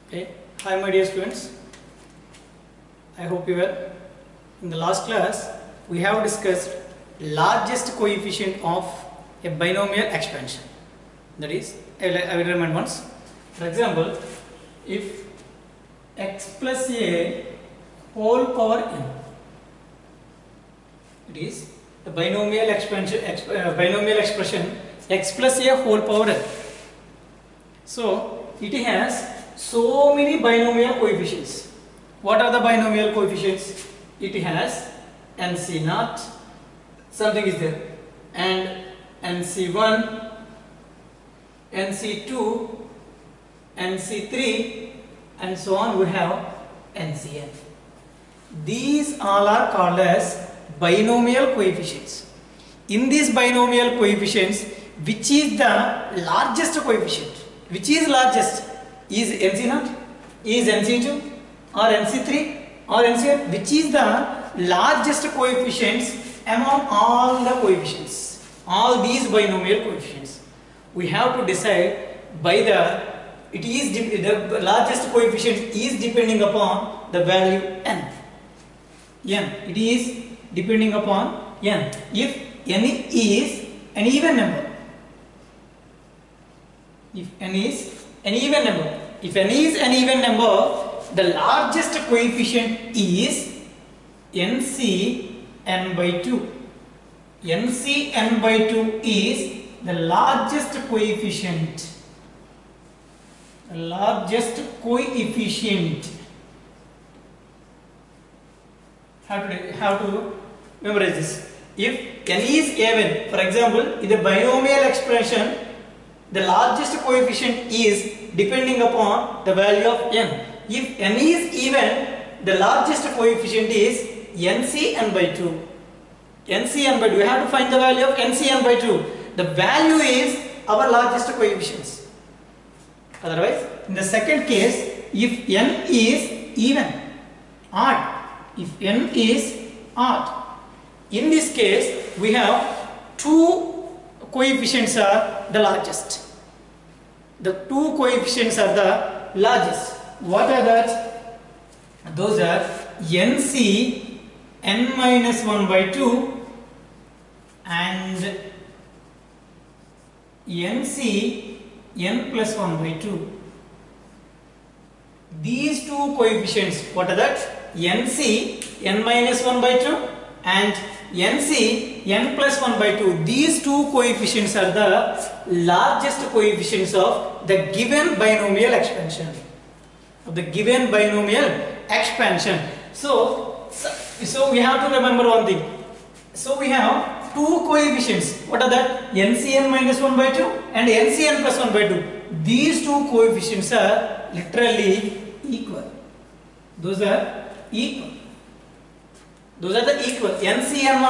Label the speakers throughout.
Speaker 1: Okay. Hi my dear students, I hope you well. In the last class we have discussed largest coefficient of a binomial expansion. That is, I will remind once. For example, if x plus a whole power n, it is the binomial expansion, binomial expression x plus a whole power n. So it has so many binomial coefficients. What are the binomial coefficients? It has nc naught, something is there, and nc1, nc2, nc3, and so on. We have ncn. These all are called as binomial coefficients. In these binomial coefficients, which is the largest coefficient? Which is largest? Is nc0, is nc2, or nc3, or ncn? Which is the largest coefficients among all the coefficients? All these binomial coefficients. We have to decide by the largest coefficient is depending upon the value n. It is depending upon n. If n is an even number, if n is an even number, the largest coefficient is nc(n by 2). nc(n by 2) is the largest coefficient. How to memorize this? If n is even, for example, in the binomial expression, the largest coefficient is depending upon the value of n. If n is even, the largest coefficient is nc(n by 2). nc(n by 2). We have to find the value of nc(n by 2). The value is our largest coefficients. Otherwise, in the second case, if n is even, odd. If n is odd, in this case we have two coefficients are the largest. The two coefficients are the largest. What are that? Those are nc (n minus 1 by 2) and nc (n plus 1 by 2). These two coefficients, what are that? nc (n minus 1 by 2) and nc (n plus 1 by 2). These two coefficients are the largest coefficients of the given binomial expansion. So we have to remember one thing. So we have two coefficients. What are that? nc(n minus 1 by 2) and nc(n plus 1 by 2). These two coefficients are literally equal. Those are equal. Those are the equal. nc(n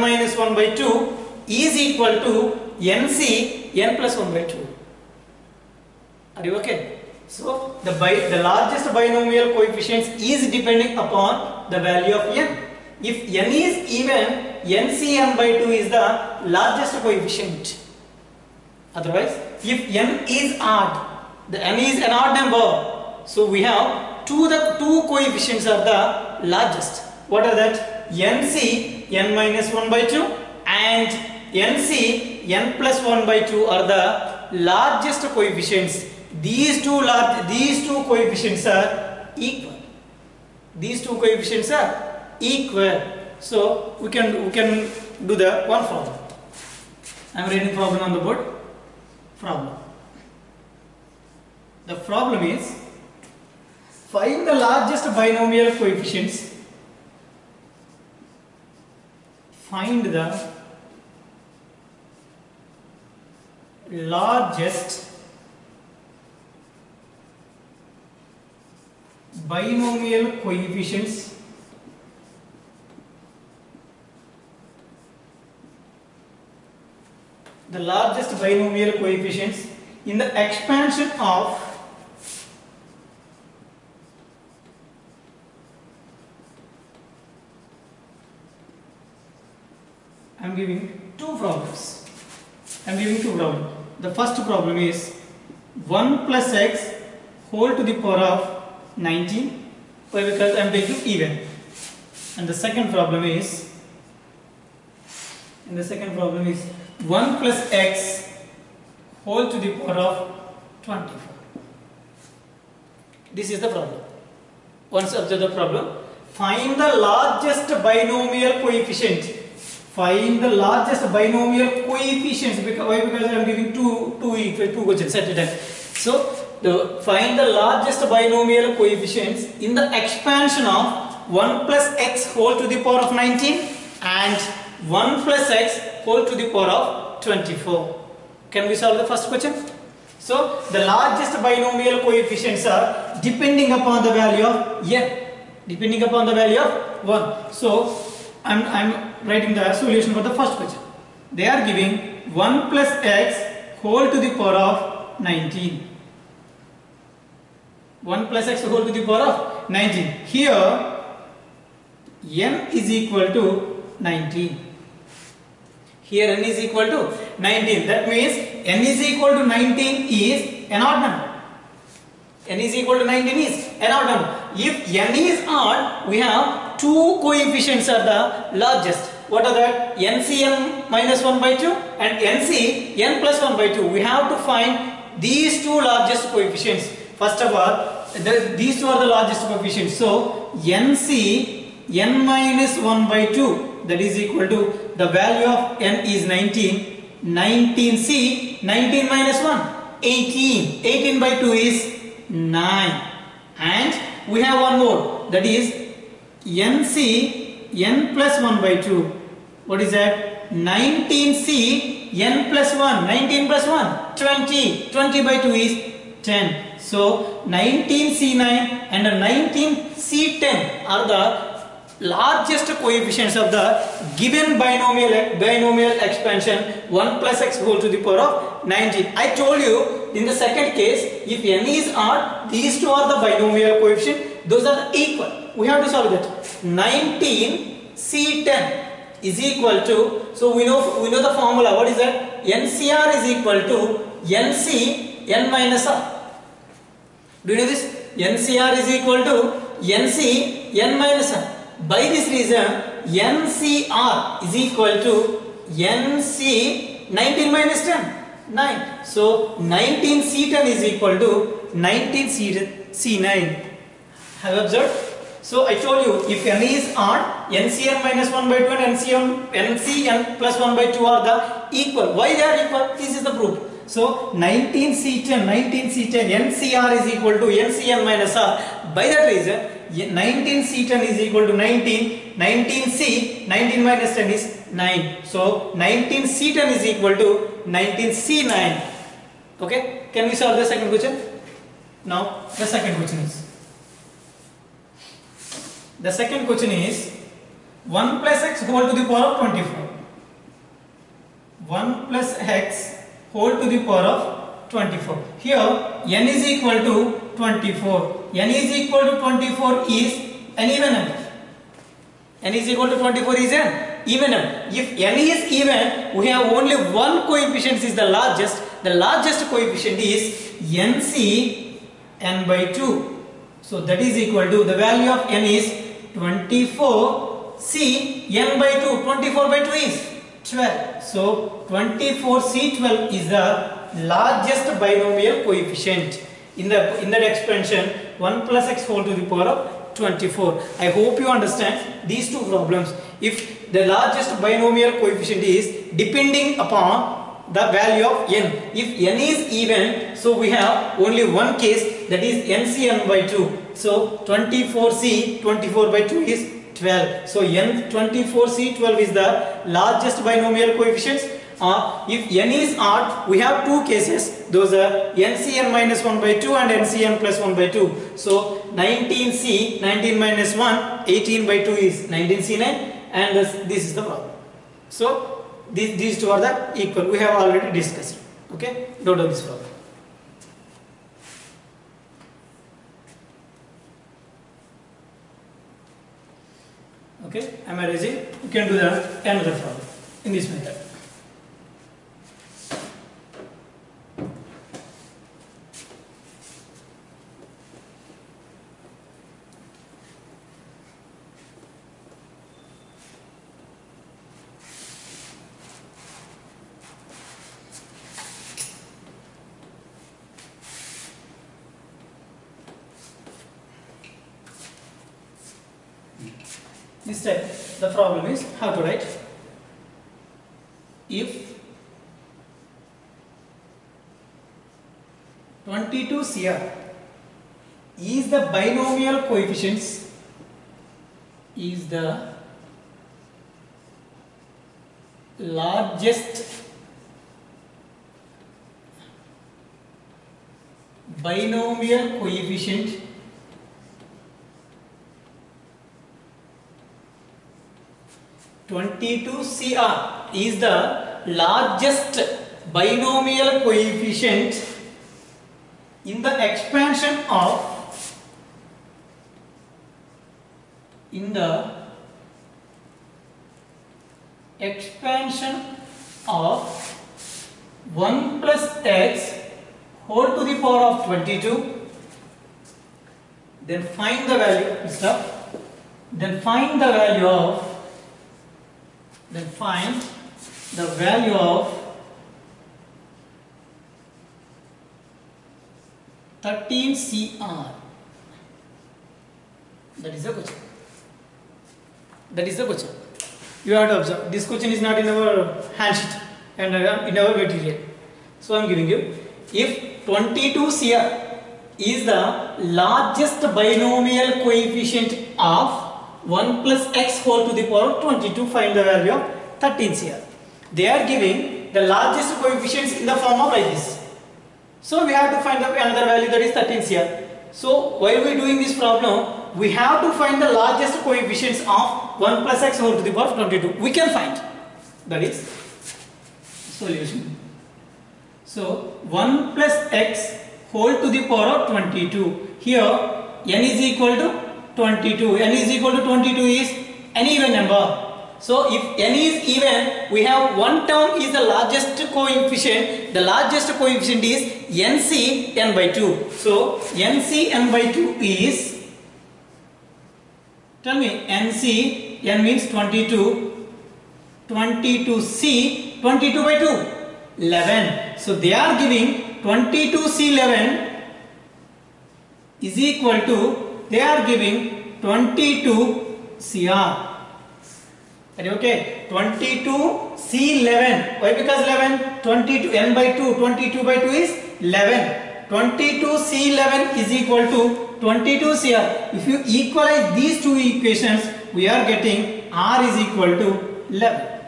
Speaker 1: minus 1 by 2) is equal to nc(n plus 1 by 2). Are you okay? So the largest binomial coefficients is depending upon the value of n. If n is even, nc(n by 2) is the largest coefficient. Otherwise, if n is odd, the n is an odd number. So we have the two coefficients are the largest. What are that? nc (n minus 1 by 2) and nc (n plus 1 by 2) are the largest coefficients. These two coefficients are equal. So we can do the one problem. I am writing problem on the board. The problem is, find the largest binomial coefficients. Find the largest binomial coefficients in the expansion of I am giving two problems. The first problem is 1 plus x whole to the power of 19. Why? Because I am taking even. And the second problem is 1 plus x whole to the power of 24. This is the problem. Once observe the problem, find the largest binomial coefficient. Find the largest binomial coefficients. Why? Because I am giving two questions at a time. So find the largest binomial coefficients in the expansion of 1 plus x whole to the power of 19 and 1 plus x whole to the power of 24. Can we solve the first question? So the largest binomial coefficients are depending upon the value of n, depending upon the value of 1. So I'm writing the solution for the first question. They are giving 1 plus x whole to the power of 19. 1 plus x whole to the power of 19. Here n is equal to 19. Here n is equal to 19. That means n is equal to 19 is an odd number. N is equal to 19 is an odd number. If n is odd, we have two coefficients are the largest. What are that? NCn minus 1 by 2 and NC n plus 1 by 2. We have to find these two largest coefficients. First of all, these two are the largest coefficients. So NC n minus 1 by 2, that is equal to the value of n is 19. 19c, 19 minus 1, 18. 18 by 2 is 9. And we have one more, that is NC n plus 1 by 2. What is that? 19c n plus 1. 19 plus 1, 20. 20 by 2 is 10. So 19c9 and 19c10 are the largest coefficients of the given binomial expansion 1 plus x whole to the power of 19. I told you in the second case, if n is odd, these two are the binomial coefficient, those are equal. We have to solve that. 19c10 is equal to, so we know the formula. What is that? NCR is equal to NC n minus r. Do you know this? NCR is equal to NC n minus r. By this reason, NCR is equal to NC 19 minus 10, 9. So 19C10 is equal to 19C9. Have you observed? So I told you, if n is odd, NCn minus 1 by 2 and NCn plus 1 by 2 are the equal. Why they are equal? This is the proof. So 19C10, NCR is equal to NCn minus r. By that reason, 19C10 is equal to 19. 19C, 19 minus 10 is 9. So 19C10 is equal to 19C9. Okay? Can we solve the second question? Now the second question is 1 plus x whole to the power of 24. 1 plus x whole to the power of 24. Here n is equal to 24. N is equal to 24 is an even number. N is equal to 24 is an even number. If n is even, we have only one coefficient is the largest. The largest coefficient is NC n by 2. So that is equal to, the value of n is 24. C n by 2. 24 by 2 is 12. So 24C12 is the largest binomial coefficient in that expansion 1 plus x whole to the power of 24. I hope you understand these two problems. If the largest binomial coefficient is depending upon the value of n. If n is even, so we have only one case, that is NCn by 2. So 24C 24 by 2 is 12. So n 24C12 is the largest binomial coefficients. If n is odd, we have two cases. Those are NCn minus 1 by 2 and NCn plus 1 by 2. So 19C, 19 minus 1, 18 by 2 is 19C9, and this is the problem. So these two are the equal. We have already discussed. Okay, don't do this problem. Okay, am I ready? You can do another problem in this method. this type. The problem is how to write. If 22 CR is the binomial coefficients, is the largest binomial coefficient (22CR) is the largest binomial coefficient in the expansion of of 1 plus x whole to the power of 22, then find the value of 13 CR. That is the question. You have to observe. This question is not in our hand sheet and in our material. So I am giving you, if 22 CR is the largest binomial coefficient of 1 plus x whole to the power of 22, find the value of 13 CR. They are giving the largest coefficients in the form of like this. So we have to find another value, that is 13 CR. So while we are doing this problem, we have to find the largest coefficients of 1 plus x whole to the power of 22. We can find. That is solution. So 1 plus x whole to the power of 22. Here n is equal to 22. N is equal to 22 is an even number. So if n is even, we have one term is the largest coefficient. The largest coefficient is NC n by 2. So NC n by 2 is, tell me, NC, n means 22, 22C, 22 by 2, 11. So they are giving 22C11 is equal to, they are giving 22CR. Okay, 22C11. Why? Because 11, 22, n by 2, 22 by 2 is 11. 22C11 is equal to 22CR. If you equalize these two equations, we are getting R is equal to 11.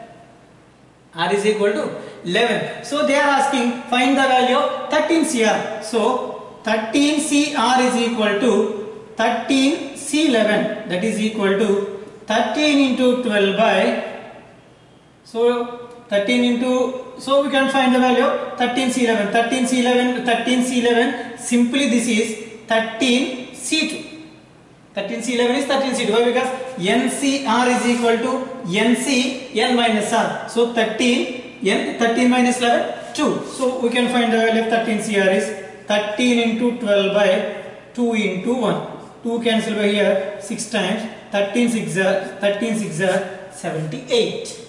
Speaker 1: R is equal to 11. So they are asking, find the value of 13CR. So 13CR is equal to 13C11. That is equal to 13 into 12 by, so 13 into, so we can find the value of 13C11. 13C11, simply this is 13C2. 13C11 is 13C2. Why? Because NCR is equal to NC n minus R. So 13 minus 11, 2. So we can find the value of 13CR is 13 into 12 by 2 into 1. 2 cancel by here 6 times. 13 6 are 78.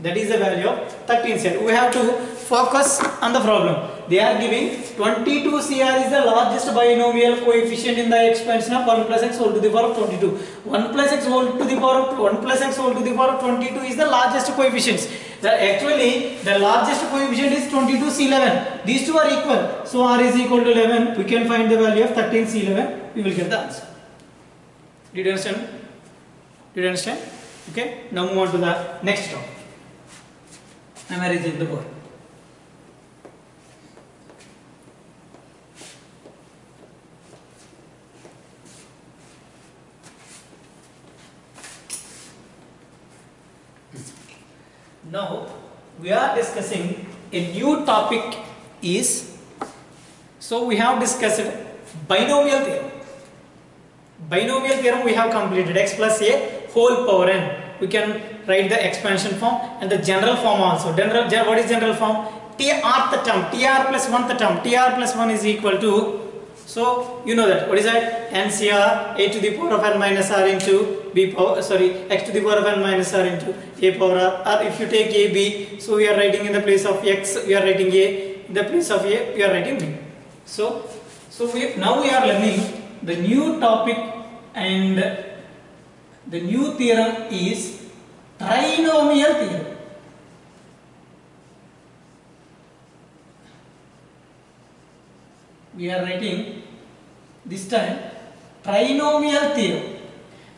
Speaker 1: That is the value of 13CR. We have to focus on the problem. They are giving 22CR is the largest binomial coefficient in the expansion of 1 plus x whole to the power of 22. 1 plus x whole to the power of 1 plus x whole to the power of 22 is the largest coefficients. Actually, the largest coefficient is 22C11. These two are equal. So R is equal to 11. We can find the value of 13C11. We will get the answer. Did you understand? Did you understand? Okay. Now move on to the next topic. I am arranging the board. Now we are discussing a new topic is, so we have discussed binomial theorem. Binomial theorem we have completed, x plus a whole power n. We can write the expansion form and the general form also. What is general form? Tr term, tr plus 1th term, tr plus 1 is equal to, so you know that, what is that? NCR a to the power of n minus r into b power, x to the power of n minus r into a power r. Or if you take a, b, so we are writing in the place of x, we are writing a, in the place of a, we are writing b. So now we are learning the new topic, and The new theorem is trinomial theorem. We are writing this time trinomial theorem,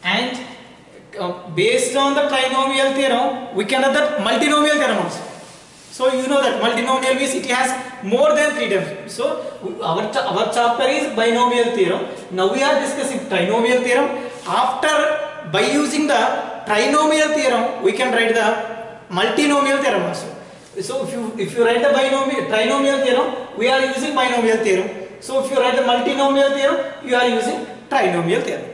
Speaker 1: and based on the trinomial theorem we can have the multinomial theorem also. So you know that multinomial means it has more than 3 terms. So our chapter is binomial theorem. Now we are discussing trinomial theorem. After, by using the trinomial theorem, we can write the multinomial theorem also. So if you write the trinomial theorem, we are using binomial theorem. So if you write the multinomial theorem, you are using trinomial theorem.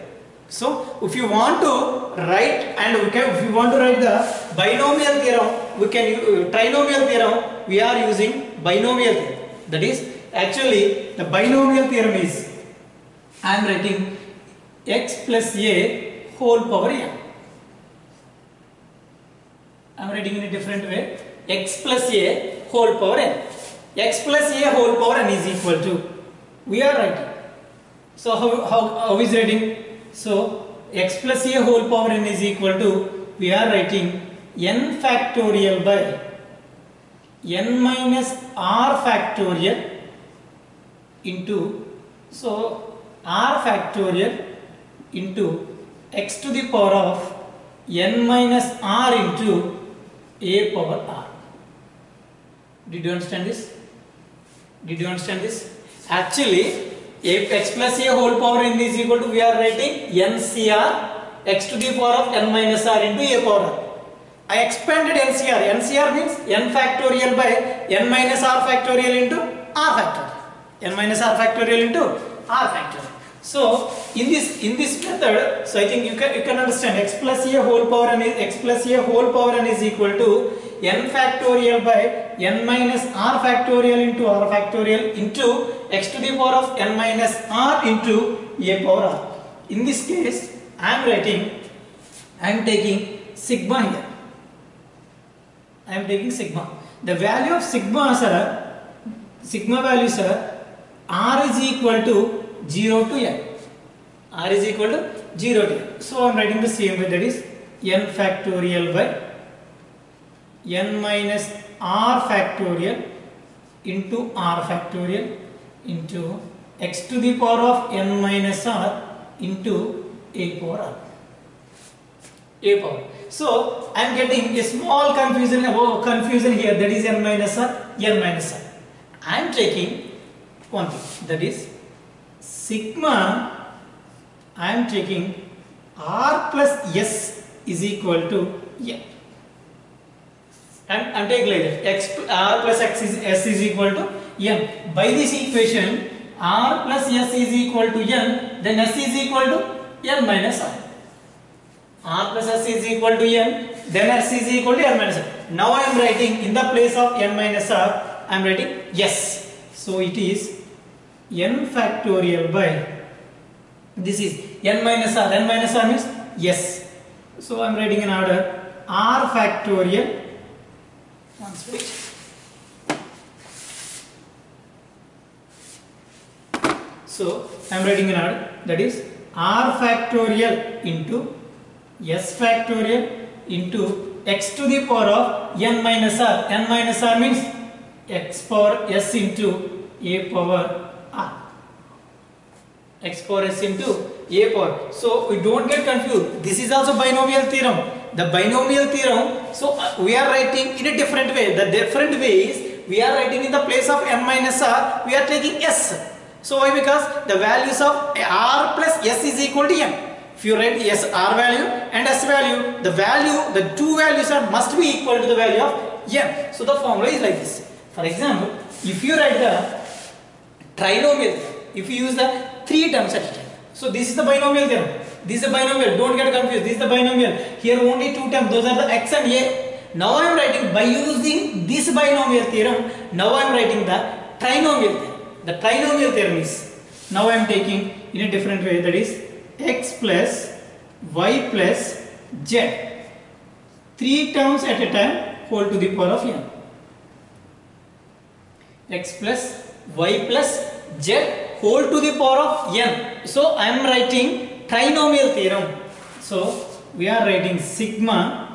Speaker 1: So if you want to write, and if you want to write the binomial theorem, we can trinomial theorem, we are using binomial theorem. That is, actually the binomial theorem is, I am writing x plus a whole power n. I am writing in a different way, x plus a whole power n. X plus a whole power n is equal to, we are writing. So how is writing? So x plus a whole power n is equal to, we are writing n factorial by n minus r factorial into, so r factorial into x to the power of n minus r into a power r. Did you understand this? Did you understand this? Actually, if x plus a whole power n is equal to, we are writing NCR x to the power of n minus r into a power r. I expanded NCR. NCR means n factorial by n minus r factorial into r factorial. N minus r factorial into r factorial. So in this method, so I think you can understand x plus a whole power n is equal to n factorial by n minus r factorial into r factorial into x to the power of n minus r into a power r. In this case, I am taking sigma here. I am taking sigma. The value of sigma value sir, r is equal to 0 to n. R is equal to 0 to n. So I am writing the same way, that is n factorial by n minus r factorial into r factorial into x to the power of n minus r into a power r. A power. So I am getting a small confusion here, that is n minus r, n minus r. I am taking one thing, that is sigma, I am taking r plus s is equal to n. I am taking like that, r plus s is equal to n. By this equation, r plus s is equal to n, then s is equal to n minus r. R plus s is equal to n, then s is equal to n minus r. Now I am writing in the place of n minus r, I am writing s. So it is n factorial by, this is n minus r. N minus r means s. So I am writing in order r factorial. One switch. So I am writing in order, that is r factorial into s factorial into x to the power of n minus r. N minus r means x power s into a power r. X power s into a power. So we don't get confused. This is also binomial theorem. The binomial theorem, so we are writing in a different way. The different way is, we are writing in the place of n minus r, we are taking s. So why? Because the values of r plus s is equal to n. If you write s r value and s value, the two values must be equal to the value of n. So the formula is like this. For example, if you write the trinomial, if you use the 3 terms at a time. So this is the binomial theorem. This is the binomial. Don't get confused. This is the binomial. Here only 2 terms. Those are the x and a. Now I am writing, by using this binomial theorem, now I am writing the trinomial theorem. The trinomial theorem is, now I am taking in a different way, that is x plus y plus z. 3 terms at a time, whole to the power of n. X plus y plus z whole to the power of n. So I am writing trinomial theorem. So we are writing sigma.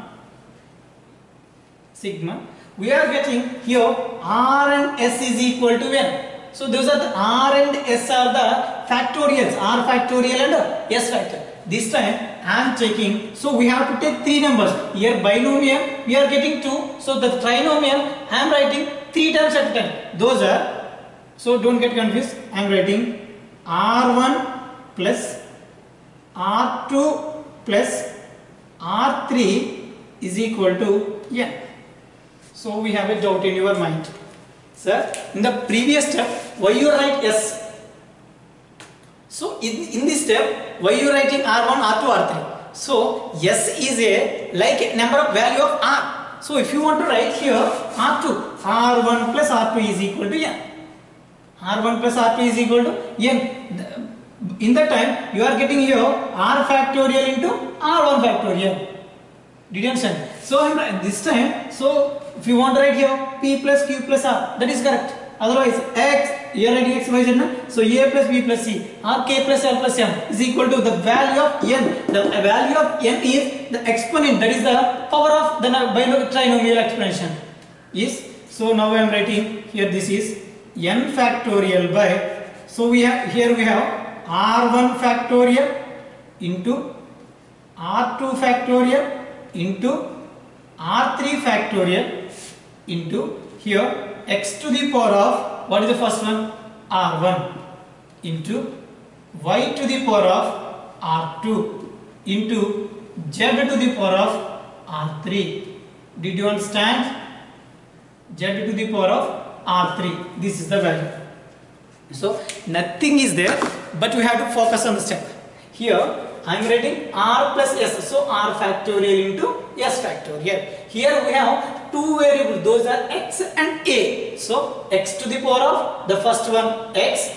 Speaker 1: We are getting here R and S is equal to n. So those are the R and S are the factorials, R factorial and S factorial. This time I am taking, so we have to take 3 numbers. Here binomial we are getting 2, so the trinomial I am writing 3 times at a time. Those are, so don't get confused, I am writing R1 plus R2 plus R3 is equal to n. So we have a doubt in your mind. Sir, in the previous step, why you write S? So in this step, why you writing R1, R2, R3? So S is a like number of value of R. So if you want to write here R2, R1 plus R2 is equal to n. R1 plus R2 is equal to n. In that time, you are getting here R factorial into R1 factorial. Did you understand? So this time, so if you want to write here P plus Q plus R, that is correct. Otherwise X, you are writing X, Y, Z, so A plus B plus C or K plus L plus M is equal to the value of n. The value of n is the exponent, that is the power of the trinomial exponential. Yes. So now I am writing here, this is n factorial by, so we have here we have R1 factorial into R2 factorial into R3 factorial into here x to the power of, what is the first one, R1 into y to the power of R2 into z to the power of R3. Did you understand? Z to the power of R3. This is the value. So nothing is there, but we have to focus on the step. Here I am writing R plus S, so R factorial into S factorial. Here we have 2 variables, those are X and A. So X to the power of, the first one X,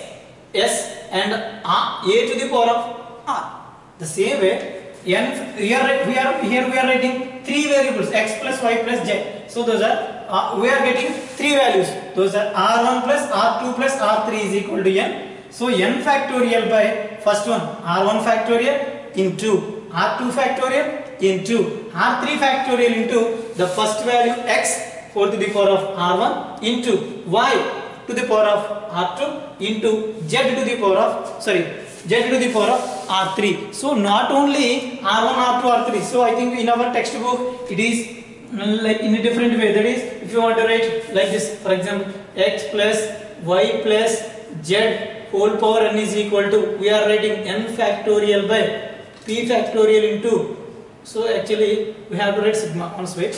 Speaker 1: S and A to the power of R. The same way, here we are writing 3 variables, X plus Y plus Z. So those are, we are getting 3 values. Those are R1 plus R2 plus R3 is equal to n. So n factorial by first one R1 factorial into R2 factorial into R3 factorial into the first value X 4 to the power of R1 into Y to the power of R2 into Z to the power of, Z to the power of R3. So not only R1, R2, R3. So I think in our textbook it is like in a different way. That is, if you want to write like this, for example, X plus Y plus Z whole power n is equal to, we are writing n factorial by P factorial into, so actually we have to write sigma on wait.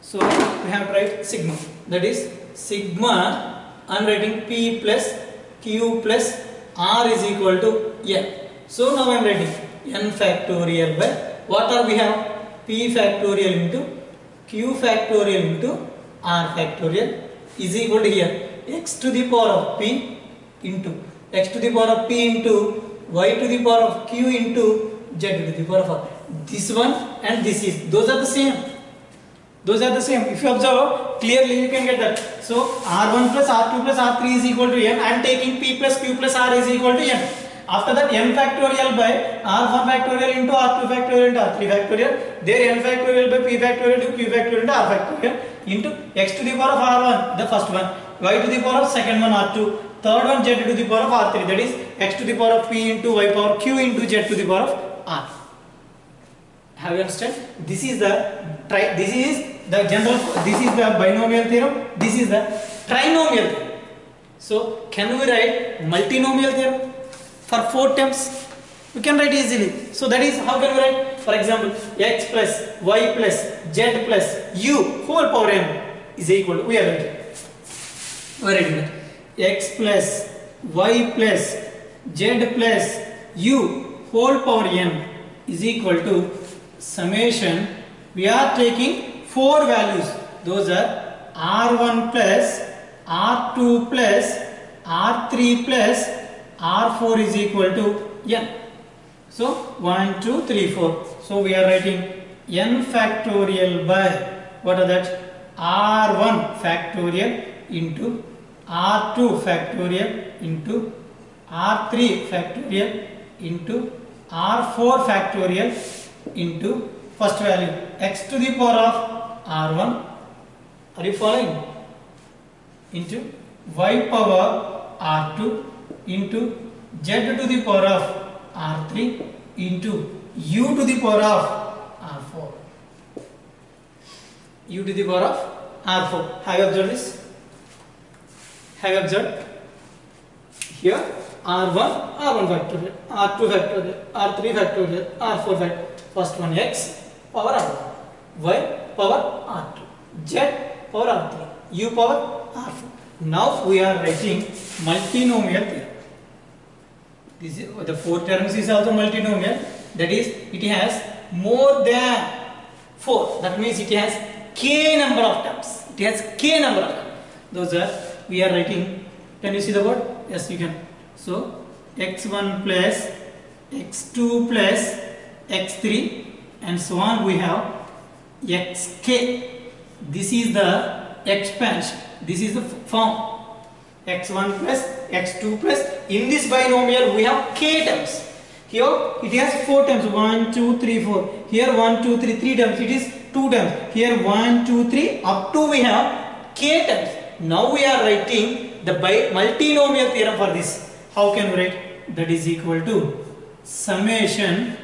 Speaker 1: So we have to write sigma, that is sigma, I am writing P plus Q plus R is equal to n. So now I am writing n factorial by, what are we have, P factorial into Q factorial into R factorial is equal to here x to the power of P into x to the power of P into y to the power of Q into Z to the power of R. This one and this is, those are the same. Those are the same. If you observe clearly, you can get that. So R1 plus R2 plus R3 is equal to n. I am taking P plus Q plus R is equal to n. After that, n factorial by R1 factorial into R2 factorial into R3 factorial. There n factorial by P factorial to Q factorial into R factorial into x to the power of R1, the first one, y to the power of second one R2, third one z to the power of R3, that is x to the power of P into y power Q into z to the power of R. Have you understand? This is the general, this is the binomial theorem, this is the trinomial theorem. So can we write multinomial theorem for 4 terms? We can write easily. So that is, how can we write? For example, x plus y plus z plus u whole power n is equal to, we are writing that x plus y plus z plus u whole power n is equal to summation. We are taking 4 values. Those are R1 plus R2 plus R3 plus R4 is equal to n. So 1, 2, 3, 4. So we are writing n factorial by, what are that? R1 factorial into R2 factorial into R3 factorial into r4 factorial into first value x to the power of r1, are you following, into y power r2 into z to the power of r3 into u to the power of r4. U to the power of r4. Have you observed this? Have you observed? Here r1 factorial, r2 factorial, r3 factorial, r4 factorial. First one x power r1, y power r2, z power r3, u power r4. Now we are writing multinomial theorem. This is, the 4 terms is also multinomial. That is, it has more than 4. That means it has k number of terms. It has k number of terms. Those are, we are writing. Can you see the word? Yes, you can. So x1 plus x2 plus x3 and so on. We have xk. This is the expansion. This is the form. x1 plus x2 plus. In this binomial we have k terms. Here it has 4 terms. 1, 2, 3, 4. Here 1, 2, 3, 3 terms. It is 2 terms. Here 1, 2, 3. Up to we have k terms. Now we are writing the multinomial theorem for this. How can we write? That is equal to summation.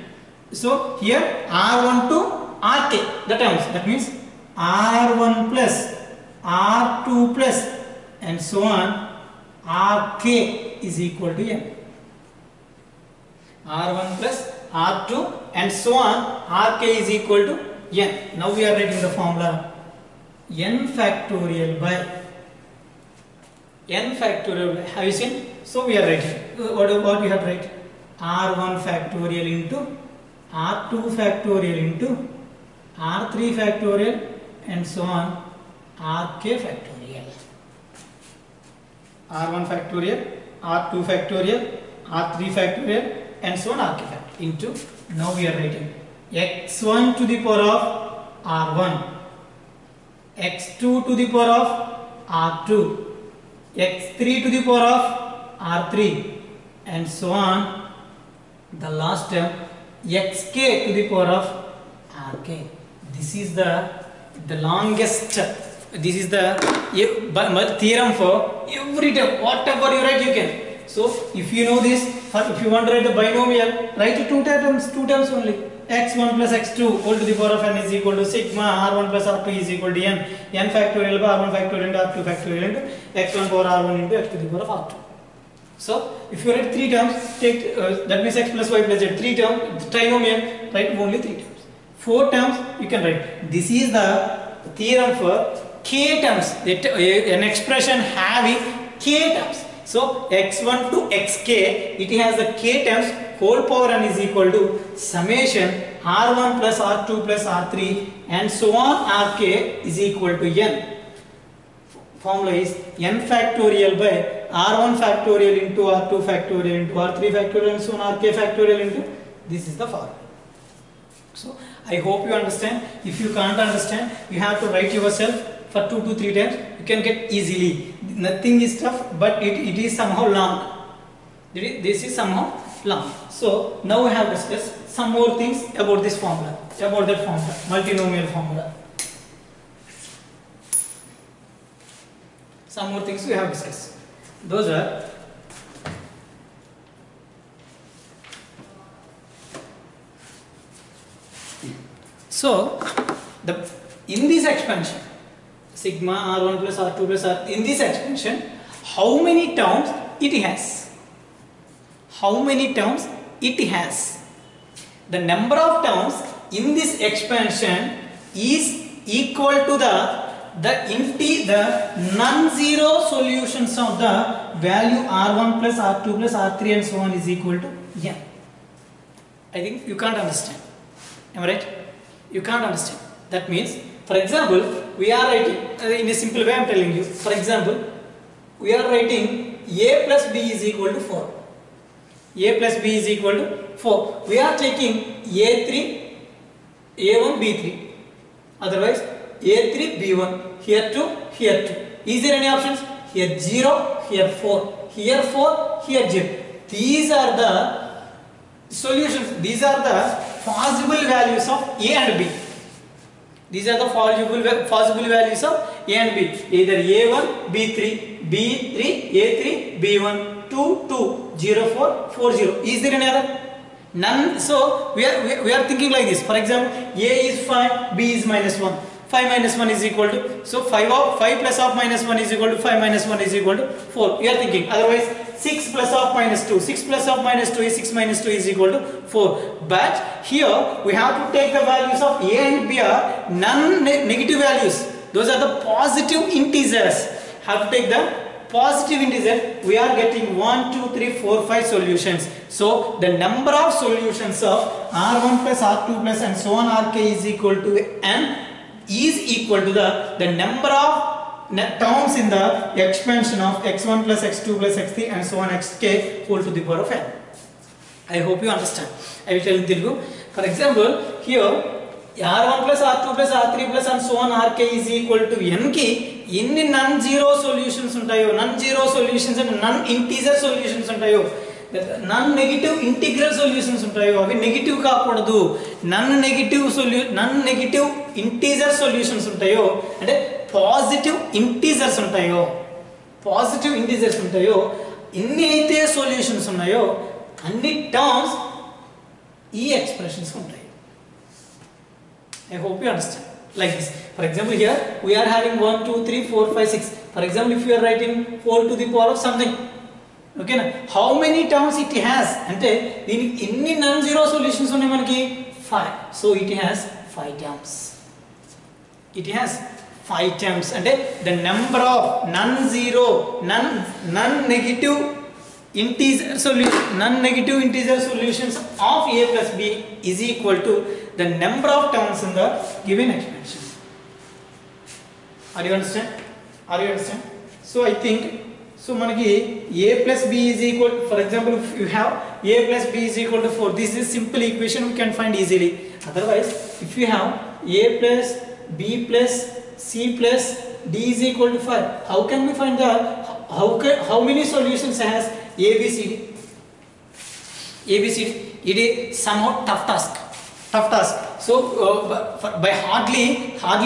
Speaker 1: So here r1 to rk, the terms. That means r1 plus r2 plus and so on, rk is equal to n. r1 plus r2 and so on, rk is equal to n. Now we are writing the formula n factorial by n factorial by, have you seen? So we are writing, what we have to write? r1 factorial into r2 factorial into r3 factorial and so on, rk factorial. r1 factorial, r2 factorial, r3 factorial and so on, rk factorial into, now we are writing x1 to the power of r1, x2 to the power of r2, x3 to the power of r3 and so on, the last term xk to the power of rk. This is the longest, this is the theorem for every term. Whatever you write you can. So if you know this, if you want to write the binomial, write two terms only. x1 plus x2 whole to the power of n is equal to sigma r1 plus r2 is equal to n factorial by r1 factorial into r2 factorial into x1 power r1 into x to the power of r2. So if you write 3 terms, take that means x plus y plus z, 3 terms, trinomial, write only 3 terms. 4 terms you can write. This is the theorem for k terms, an expression having k terms. So x1 to xk, it has the k terms, whole power n is equal to summation r1 plus r2 plus r3 and so on, rk is equal to n. Formula is n factorial by r1 factorial into r2 factorial into r3 factorial and so on, rk factorial into, this is the formula. So I hope you understand. If you can't understand, you have to write yourself for 2 to 3 times. You can get easily. Nothing is tough, but it is somehow long. This is somehow long. So now we have discussed some more things about this formula, about that formula, multinomial formula. Some more things we have discussed. Those are so in this expansion sigma r1 plus r2 plus r, in this expansion how many terms it has? How many terms it has? The number of terms in this expansion is equal to the non-zero solutions of the value r1 plus r2 plus r3 and so on is equal to n. I think you can't understand. Am I right? You can't understand. That means, for example, we are writing in a simple way. I am telling you. For example, we are writing a plus b is equal to 4. A plus b is equal to 4. We are taking a3, a1, b3. Otherwise, a3, b1. Here 2, here 2. Is there any options? Here 0, here 4. Here 4, here 0. These are the solutions. These are the possible values of A and B. These are the possible values of A and B. Either A1, B3, B3, A3, B1, 2, 2, 0, 4, 4, 0. Is there any other? None. So we are thinking like this. For example, A is 5, B is minus 1. 5 minus 1 is equal to, so 5 plus of minus 1 is equal to 5 minus 1 is equal to 4. You are thinking. Otherwise 6 plus of minus 2. 6 plus of minus 2 is 6 minus 2 is equal to 4. But here we have to take the values of A and B are non-negative values. Those are the positive integers. Have to take the positive integer. We are getting 1, 2, 3, 4, 5 solutions. So the number of solutions of R1 plus R2 plus and so on Rk is equal to n is equal to the number of terms in the expansion of x1 plus x2 plus x3 and so on xk whole to the power of n. I hope you understand. I will tell in Telugu. For example, here R1 plus R2 plus R3 plus and so on Rk is equal to n ki inni non-zero solutions ఉంటాయో, non-zero solutions and non-integer solutions ఉంటాయో, non-negative integral solutions ఉంటాయో అవి negative కాకూడదు. non-negative integer solutions ఉంటాయో అంటే positive integers ఉంటాయో ఎన్ని అయితే సొల్యూషన్స్ ఉన్నాయో అన్ని టర్మ్స్ ఈ ఎక్స్ప్రెషన్స్ ఉంటాయి. I hope you understand. Like this. For example, here we are having 1, 2, 3, 4, 5, 6. For example, if you are writing whole to the power of something, okay na? How many terms it has? Ante దీనికి ఎన్ని non-zero solutions ఉన్నాయి మనకి? 5. So it has 5 terms. It has 5 terms. Ante the number of non-zero, non-negative integer solutions of A plus B is equal to the number of terms in the given expansion. Are you understand? So I think manaki A plus B is equal, for example, if you have A plus B is equal to 4, this is simple equation we can find easily. Otherwise, if you have A plus B plus C plus D is equal to 5, how can we find the how many solutions has ABCD? It is somehow tough task. So by hardly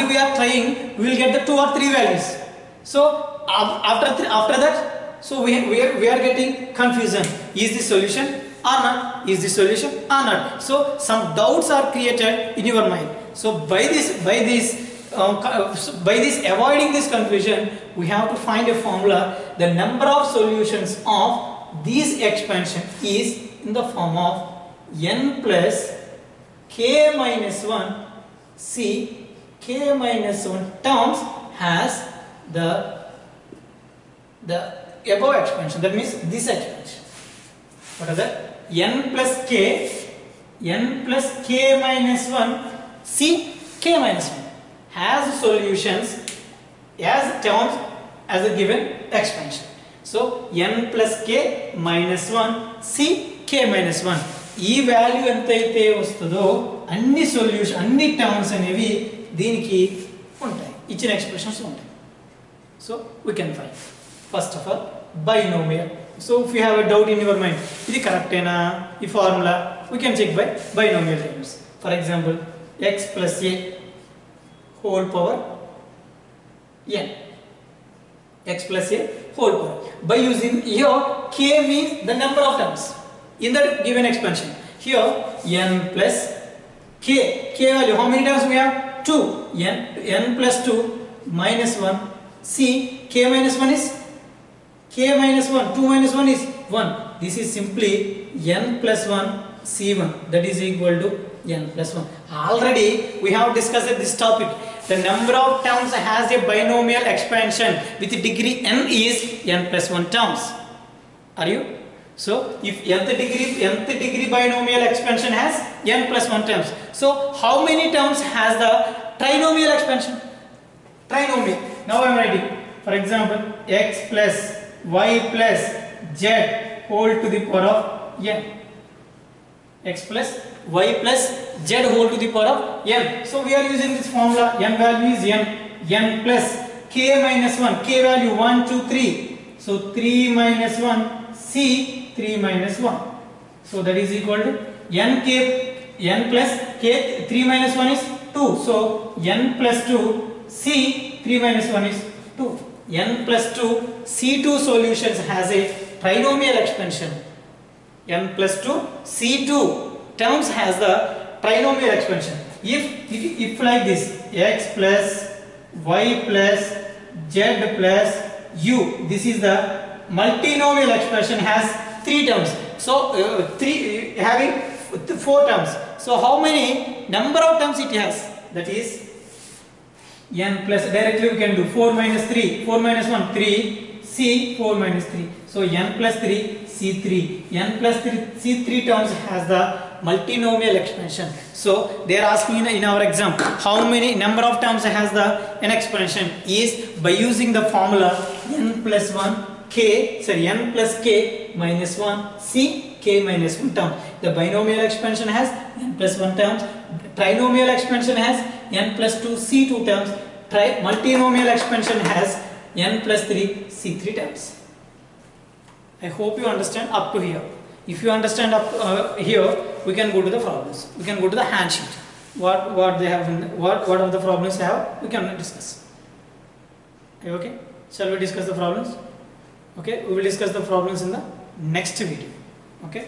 Speaker 1: we are trying, we will get the 2 or 3 values. So after that, so we are getting confusion. Is this solution or not? So some doubts are created in your mind. So by this avoiding this confusion, we have to find a formula. The number of solutions of this expansion is in the form of n plus k minus 1 c k minus 1 terms has the above expansion. That means this expansion. What is that? n plus k minus 1 c k minus 1 has solutions as terms as a given expansion. So n plus k minus 1 c k minus 1 ఈ value ఎంత అయితే వస్తుందో అన్ని solution అన్ని terms అనేవి దీనికి ఉంటాయి, ఇచ్చిన ఎక్స్ప్రెషన్స్ ఉంటాయి. So we can find first of all binomial. So if you have a doubt in your mind ఇది కరెక్టేనా ఈ formula, we can check by binomial terms. For example x plus a whole power n, x plus a whole power. By using here k means the number of terms in the given expansion. Here n plus k value, how many terms we have? 2. n plus 2 minus 1 c k minus 1 is 2 minus 1 is 1. This is simply n plus 1 c1, that is equal to n plus 1. Already we have discussed this topic. The number of terms has a binomial expansion with degree n is n plus 1 terms. Are you? So if nth degree binomial expansion has n plus 1 terms, so how many terms has the trinomial expansion? Trinomial. Now I am writing, for example, x plus y plus z whole to the power of n. X plus y plus z whole to the power of n. So we are using this formula. N value is n plus k minus 1, k value 1, 2, 3. So 3 minus 1 c 3 minus 1. So that is equal to n plus k 3 minus 1 is 2. So n plus 2 c 3 minus 1 is 2. N plus 2 c2 solutions has a trinomial expansion. N plus 2 c2 terms has the trinomial expansion. If like this, x plus y plus z plus u, this is the multinomial expression, has 3 terms. So having 4 terms. So how many number of terms it has? That is n plus, directly we can do 4 minus 3, 4 minus 1 3, c 4 minus 3. So n plus 3 c3, n plus 3 c3 terms has the multinomial expansion. So they are asking in our exam how many number of terms has the n expansion is by using the formula n plus 1 k, sorry, n plus k minus 1 c k minus 1 term. The binomial expansion has n plus 1 terms, trinomial expansion has n plus 2 c2 terms, multinomial expansion has n plus 3 c3 terms. I hope you understand up to here. If you understand up here, we can go to the problems. We can go to the hand sheet. What they have, what are the problems they have, we can discuss. Okay? Shall we discuss the problems? Okay, we will discuss the problems in the next video. Okay.